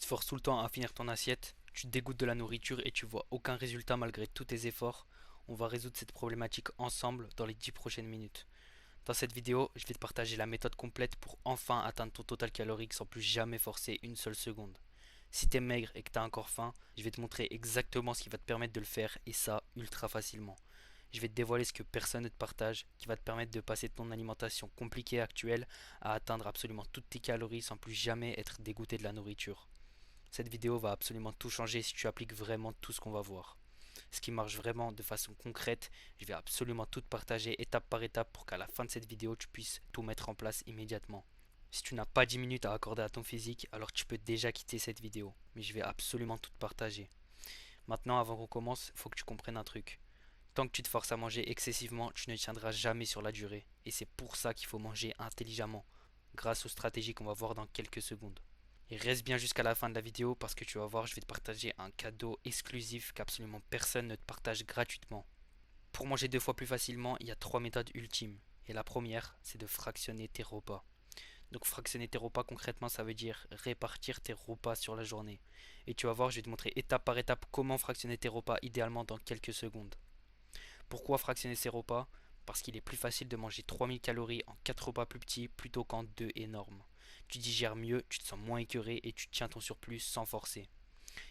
forces tout le temps à finir ton assiette, tu te dégoûtes de la nourriture et tu vois aucun résultat malgré tous tes efforts, on va résoudre cette problématique ensemble dans les 10 prochaines minutes. Dans cette vidéo, je vais te partager la méthode complète pour enfin atteindre ton total calorique sans plus jamais forcer une seule seconde. Si t'es maigre et que t'as encore faim, je vais te montrer exactement ce qui va te permettre de le faire et ça ultra facilement. Je vais te dévoiler ce que personne ne te partage, qui va te permettre de passer de ton alimentation compliquée actuelle à atteindre absolument toutes tes calories sans plus jamais être dégoûté de la nourriture. Cette vidéo va absolument tout changer si tu appliques vraiment tout ce qu'on va voir. Ce qui marche vraiment de façon concrète, je vais absolument tout te partager étape par étape pour qu'à la fin de cette vidéo tu puisses tout mettre en place immédiatement. Si tu n'as pas 10 minutes à accorder à ton physique, alors tu peux déjà quitter cette vidéo, mais je vais absolument tout te partager. Maintenant, avant qu'on commence, il faut que tu comprennes un truc. Tant que tu te forces à manger excessivement, tu ne tiendras jamais sur la durée, et c'est pour ça qu'il faut manger intelligemment, grâce aux stratégies qu'on va voir dans quelques secondes. Et reste bien jusqu'à la fin de la vidéo parce que tu vas voir, je vais te partager un cadeau exclusif qu'absolument personne ne te partage gratuitement. Pour manger deux fois plus facilement, il y a trois méthodes ultimes. Et la première, c'est de fractionner tes repas. Donc fractionner tes repas concrètement, ça veut dire répartir tes repas sur la journée. Et tu vas voir, je vais te montrer étape par étape comment fractionner tes repas idéalement dans quelques secondes. Pourquoi fractionner ses repas? Parce qu'il est plus facile de manger 3000 calories en 4 repas plus petits plutôt qu'en 2 énormes. Tu digères mieux, tu te sens moins écœuré et tu tiens ton surplus sans forcer.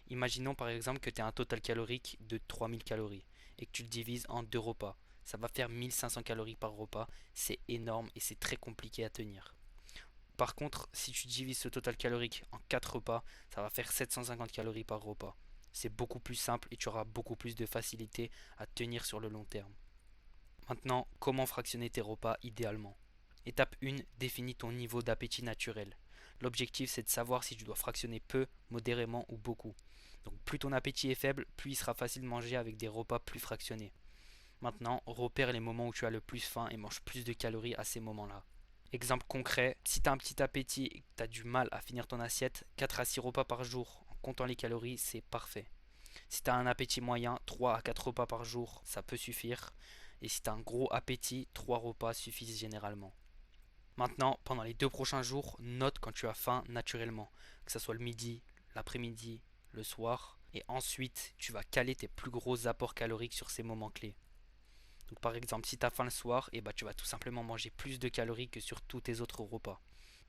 Imaginons par exemple que tu as un total calorique de 3000 calories et que tu le divises en 2 repas. Ça va faire 1500 calories par repas, c'est énorme et c'est très compliqué à tenir. Par contre, si tu divises ce total calorique en 4 repas, ça va faire 750 calories par repas. C'est beaucoup plus simple et tu auras beaucoup plus de facilité à tenir sur le long terme. Maintenant, comment fractionner tes repas idéalement? Étape 1, définis ton niveau d'appétit naturel. L'objectif, c'est de savoir si tu dois fractionner peu, modérément ou beaucoup. Donc plus ton appétit est faible, plus il sera facile de manger avec des repas plus fractionnés. Maintenant, repère les moments où tu as le plus faim et mange plus de calories à ces moments-là. Exemple concret, si tu as un petit appétit et que tu as du mal à finir ton assiette, 4 à 6 repas par jour en comptant les calories, c'est parfait. Si tu as un appétit moyen, 3 à 4 repas par jour, ça peut suffire. Et si tu as un gros appétit, 3 repas suffisent généralement. Maintenant, pendant les 2 prochains jours, note quand tu as faim naturellement, que ce soit le midi, l'après-midi, le soir. Et ensuite, tu vas caler tes plus gros apports caloriques sur ces moments clés. Donc par exemple, si tu as faim le soir, tu vas tout simplement manger plus de calories que sur tous tes autres repas.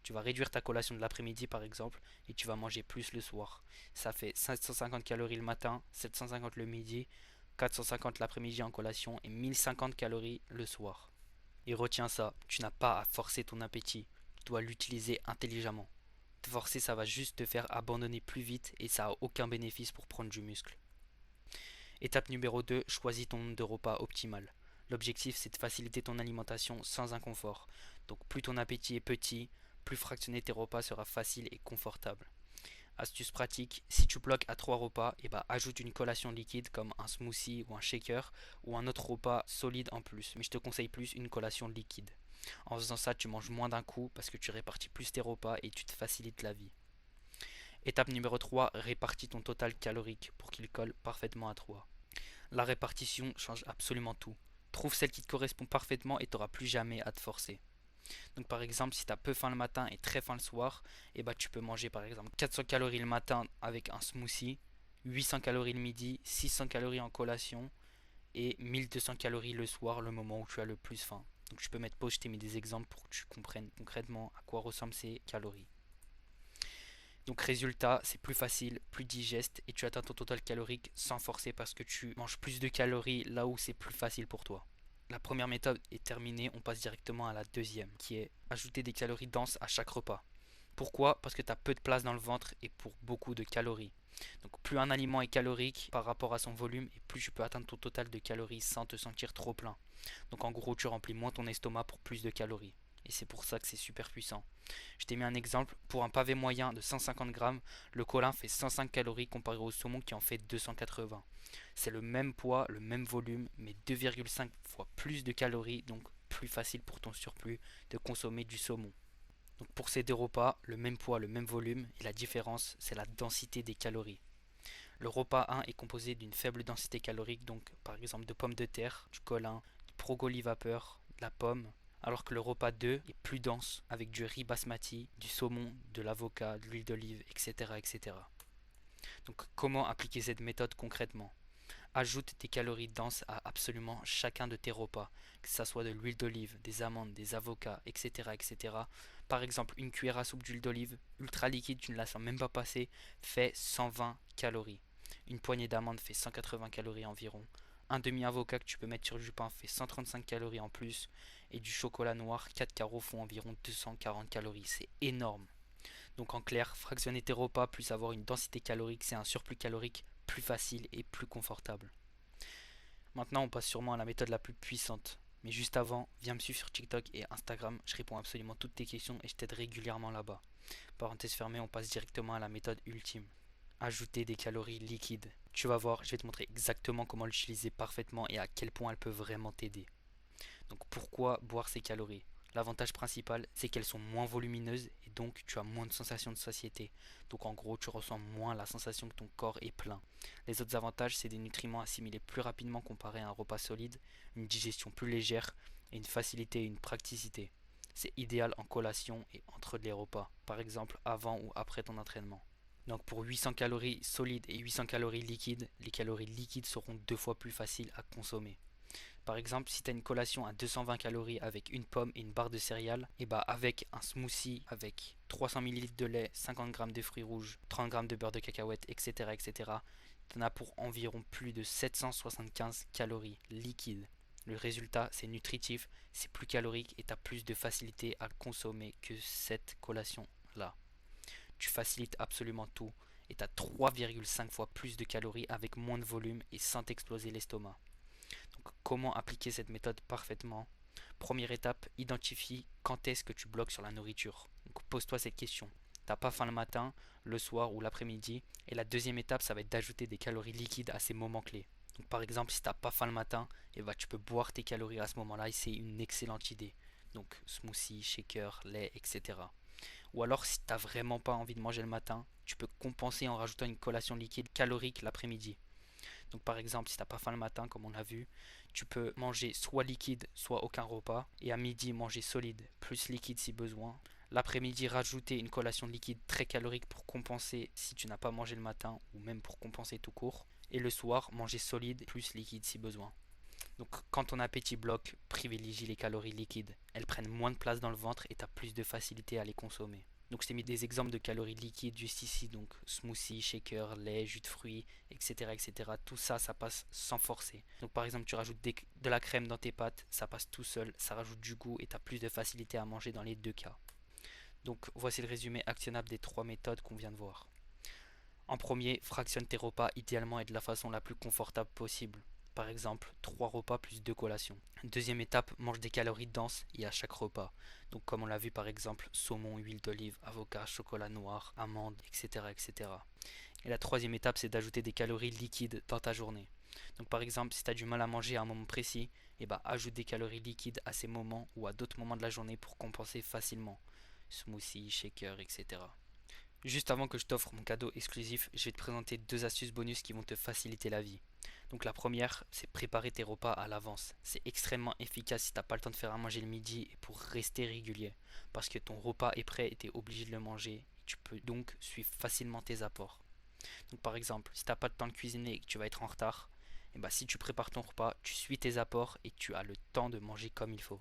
Tu vas réduire ta collation de l'après-midi par exemple et tu vas manger plus le soir. Ça fait 550 calories le matin, 750 le midi, 450 l'après-midi en collation et 1050 calories le soir. Et retiens ça, tu n'as pas à forcer ton appétit, tu dois l'utiliser intelligemment. Te forcer, ça va juste te faire abandonner plus vite et ça a aucun bénéfice pour prendre du muscle. Étape numéro 2, choisis ton nombre de repas optimal. L'objectif, c'est de faciliter ton alimentation sans inconfort. Donc plus ton appétit est petit, plus fractionner tes repas sera facile et confortable. Astuce pratique, si tu bloques à 3 repas, ajoute une collation liquide comme un smoothie ou un shaker ou un autre repas solide en plus. Mais je te conseille plus une collation liquide. En faisant ça, tu manges moins d'un coup parce que tu répartis plus tes repas et tu te facilites la vie. Étape numéro 3, répartis ton total calorique pour qu'il colle parfaitement à toi. La répartition change absolument tout. Trouve celle qui te correspond parfaitement et tu n'auras plus jamais à te forcer. Donc par exemple, si tu as peu faim le matin et très faim le soir, tu peux manger par exemple 400 calories le matin avec un smoothie, 800 calories le midi, 600 calories en collation et 1200 calories le soir, le moment où tu as le plus faim. Donc je peux mettre pause, je t'ai mis des exemples pour que tu comprennes concrètement à quoi ressemblent ces calories. Donc résultat, c'est plus facile, plus digeste et tu atteins ton total calorique sans forcer parce que tu manges plus de calories là où c'est plus facile pour toi. La première méthode est terminée, on passe directement à la deuxième qui est ajouter des calories denses à chaque repas. Pourquoi? Parce que tu as peu de place dans le ventre et pour beaucoup de calories. Donc plus un aliment est calorique par rapport à son volume et plus tu peux atteindre ton total de calories sans te sentir trop plein. Donc en gros tu remplis moins ton estomac pour plus de calories. Et c'est pour ça que c'est super puissant. Je t'ai mis un exemple. Pour un pavé moyen de 150 grammes, le colin fait 105 calories comparé au saumon qui en fait 280. C'est le même poids, le même volume, mais 2,5 fois plus de calories, donc plus facile pour ton surplus de consommer du saumon. Donc pour ces deux repas, le même poids, le même volume, et la différence, c'est la densité des calories. Le repas 1 est composé d'une faible densité calorique, donc par exemple de pommes de terre, du colin, du brocoli vapeur, de la pomme, Alors que le repas 2 est plus dense avec du riz basmati, du saumon, de l'avocat, de l'huile d'olive, etc., etc. Donc comment appliquer cette méthode concrètement? Ajoute des calories denses à absolument chacun de tes repas, que ce soit de l'huile d'olive, des amandes, des avocats, etc., etc. Par exemple, une cuillère à soupe d'huile d'olive ultra liquide, tu ne la sens même pas passer, fait 120 calories. Une poignée d'amandes fait 180 calories environ. Un demi-avocat que tu peux mettre sur du pain fait 135 calories en plus. Et du chocolat noir, 4 carreaux font environ 240 calories. C'est énorme. Donc en clair, fractionner tes repas plus avoir une densité calorique, c'est un surplus calorique plus facile et plus confortable. Maintenant, on passe sûrement à la méthode la plus puissante. Mais juste avant, viens me suivre sur TikTok et Instagram, je réponds absolument toutes tes questions et je t'aide régulièrement là-bas. Parenthèse fermée, on passe directement à la méthode ultime. Ajouter des calories liquides. Tu vas voir, je vais te montrer exactement comment l'utiliser parfaitement et à quel point elle peut vraiment t'aider. Donc pourquoi boire ces calories? L'avantage principal, c'est qu'elles sont moins volumineuses et donc tu as moins de sensation de satiété. Donc en gros, tu ressens moins la sensation que ton corps est plein. Les autres avantages, c'est des nutriments assimilés plus rapidement comparé à un repas solide, une digestion plus légère et une facilité et une praticité. C'est idéal en collation et entre les repas, par exemple avant ou après ton entraînement. Donc pour 800 calories solides et 800 calories liquides, les calories liquides seront 2 fois plus faciles à consommer. Par exemple, si tu as une collation à 220 calories avec une pomme et une barre de céréales, et bah avec un smoothie avec 300 ml de lait, 50 g de fruits rouges, 30 g de beurre de cacahuète, etc., etc., tu en as pour environ plus de 775 calories liquides. Le résultat, c'est nutritif, c'est plus calorique et tu as plus de facilité à le consommer que cette collation-là. Tu facilites absolument tout et tu as 3,5 fois plus de calories avec moins de volume et sans t'exploser l'estomac. Donc, comment appliquer cette méthode parfaitement? Première étape, identifie quand est-ce que tu bloques sur la nourriture. Donc, pose-toi cette question. T'as pas faim le matin, le soir ou l'après-midi. Et la deuxième étape, ça va être d'ajouter des calories liquides à ces moments clés. Donc, par exemple, si t'as pas faim le matin, et bah, tu peux boire tes calories à ce moment-là et c'est une excellente idée. Donc, smoothie, shaker, lait, etc. Ou alors, si t'as vraiment pas envie de manger le matin, tu peux compenser en rajoutant une collation liquide calorique l'après-midi. Donc par exemple, si t'as pas faim le matin, comme on a vu, tu peux manger soit liquide, soit aucun repas. Et à midi, manger solide, plus liquide si besoin. L'après-midi, rajouter une collation liquide très calorique pour compenser si tu n'as pas mangé le matin ou même pour compenser tout court. Et le soir, manger solide plus liquide si besoin. Donc quand ton appétit bloque, privilégie les calories liquides. Elles prennent moins de place dans le ventre et tu as plus de facilité à les consommer. Donc je t'ai mis des exemples de calories liquides juste ici, donc smoothie, shaker, lait, jus de fruits, etc. etc. Tout ça, ça passe sans forcer. Donc par exemple, tu rajoutes de la crème dans tes pâtes, ça passe tout seul, ça rajoute du goût et tu as plus de facilité à manger dans les deux cas. Donc voici le résumé actionnable des 3 méthodes qu'on vient de voir. En premier, fractionne tes repas idéalement et de la façon la plus confortable possible. Par exemple, 3 repas plus 2 collations. Deuxième étape, mange des calories denses et à chaque repas. Donc comme on l'a vu par exemple, saumon, huile d'olive, avocat, chocolat noir, amandes, etc., etc. Et la troisième étape, c'est d'ajouter des calories liquides dans ta journée. Donc par exemple, si tu as du mal à manger à un moment précis, ajoute des calories liquides à ces moments ou à d'autres moments de la journée pour compenser facilement. Smoothie, shaker, etc. Juste avant que je t'offre mon cadeau exclusif, je vais te présenter 2 astuces bonus qui vont te faciliter la vie. Donc la première, c'est préparer tes repas à l'avance. C'est extrêmement efficace si t'as pas le temps de faire à manger le midi et pour rester régulier. Parce que ton repas est prêt et tu es obligé de le manger. Et tu peux donc suivre facilement tes apports. Donc par exemple, si t'as pas de temps de cuisiner et que tu vas être en retard, si tu prépares ton repas, tu suis tes apports et tu as le temps de manger comme il faut.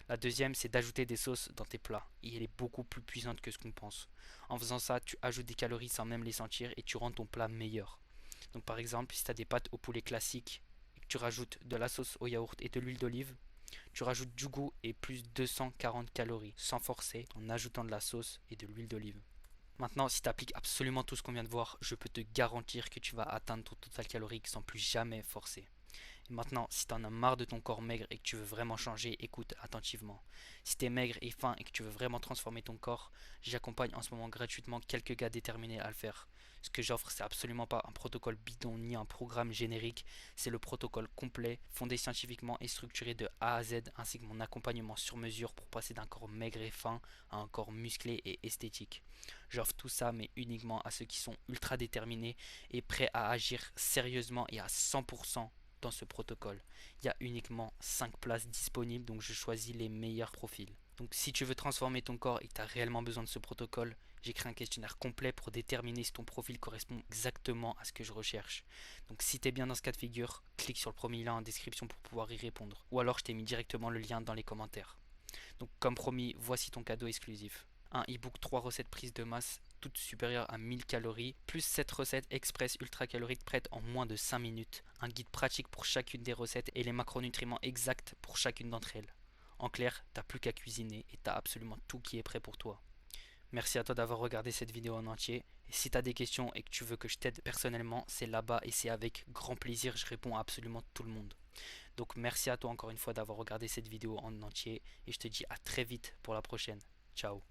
La deuxième, c'est d'ajouter des sauces dans tes plats. Et elle est beaucoup plus puissante que ce qu'on pense. En faisant ça, tu ajoutes des calories sans même les sentir et tu rends ton plat meilleur. Donc par exemple, si tu as des pâtes au poulet classiques et que tu rajoutes de la sauce au yaourt et de l'huile d'olive, tu rajoutes du goût et plus 240 calories sans forcer en ajoutant de la sauce et de l'huile d'olive. Maintenant, si tu appliques absolument tout ce qu'on vient de voir, je peux te garantir que tu vas atteindre ton total calorique sans plus jamais forcer. Et maintenant, si t'en as marre de ton corps maigre et que tu veux vraiment changer, écoute attentivement. Si t'es maigre et faim et que tu veux vraiment transformer ton corps, j'accompagne en ce moment gratuitement quelques gars déterminés à le faire. Ce que j'offre, c'est absolument pas un protocole bidon ni un programme générique, c'est le protocole complet, fondé scientifiquement et structuré de A à Z, ainsi que mon accompagnement sur mesure pour passer d'un corps maigre et fin à un corps musclé et esthétique. J'offre tout ça, mais uniquement à ceux qui sont ultra déterminés et prêts à agir sérieusement et à 100% dans ce protocole. Il y a uniquement 5 places disponibles, donc je choisis les meilleurs profils. Donc si tu veux transformer ton corps et que tu as réellement besoin de ce protocole, j'ai créé un questionnaire complet pour déterminer si ton profil correspond exactement à ce que je recherche. Donc si tu es bien dans ce cas de figure, clique sur le premier lien en description pour pouvoir y répondre. Ou alors je t'ai mis directement le lien dans les commentaires. Donc comme promis, voici ton cadeau exclusif. Un e-book 3 recettes prises de masse, toutes supérieures à 1000 calories, plus 7 recettes express ultra caloriques prêtes en moins de 5 minutes, un guide pratique pour chacune des recettes et les macronutriments exacts pour chacune d'entre elles. En clair, t'as plus qu'à cuisiner et t'as absolument tout qui est prêt pour toi. Merci à toi d'avoir regardé cette vidéo en entier. Et si tu as des questions et que tu veux que je t'aide personnellement, c'est là-bas et c'est avec grand plaisir, je réponds à absolument tout le monde. Donc merci à toi encore une fois d'avoir regardé cette vidéo en entier et je te dis à très vite pour la prochaine. Ciao.